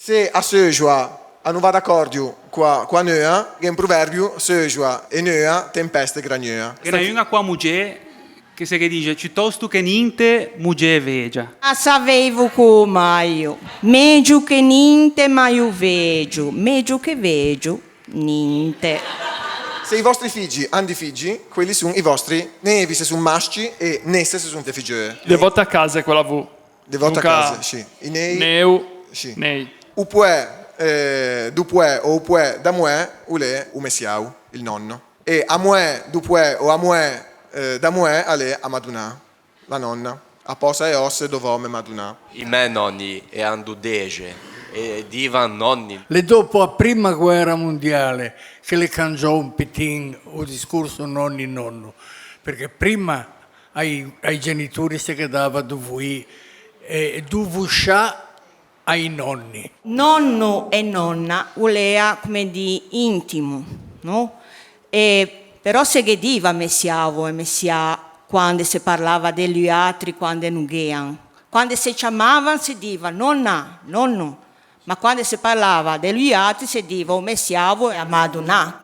Se a Söjoa non va d'accordo qua Nöa, che è un proverbio, Söjoa e Nöa, tempeste granioa. E ne una qua muger che se che dice piuttosto che niente muger vegia. A sapevo come io. Meglio che niente, ma io veggio. Meglio che veggio, niente. Se i vostri figli hanno dei figli, quelli sono i vostri, nevi se sono maschi e nesse se sono le figlie. Le volte a casa è quella V. Le volte a Luca, casa, sì. I nei, Neu, sì. nei. Upue, dupue o upue da mue, ule u messiau, il nonno. E a mue, dupue o a mue da mue, ale a madunà, la nonna. A posa e osse dovome madunà. I miei nonni erano dudege e divan nonni. Le dopo la prima guerra mondiale che le cangiò un pitin o discorso nonni nonno, perché prima ai genitori si dava dovui e dovuscià ai nonni. Nonno e nonna voleva come di intimo, no? Però se che diva messiavo e messia quando si parlava degli altri, quando non ghean. Quando si chiamavano si diva nonna, nonno, ma quando si parlava degli altri si diva o messiavo e a madonna.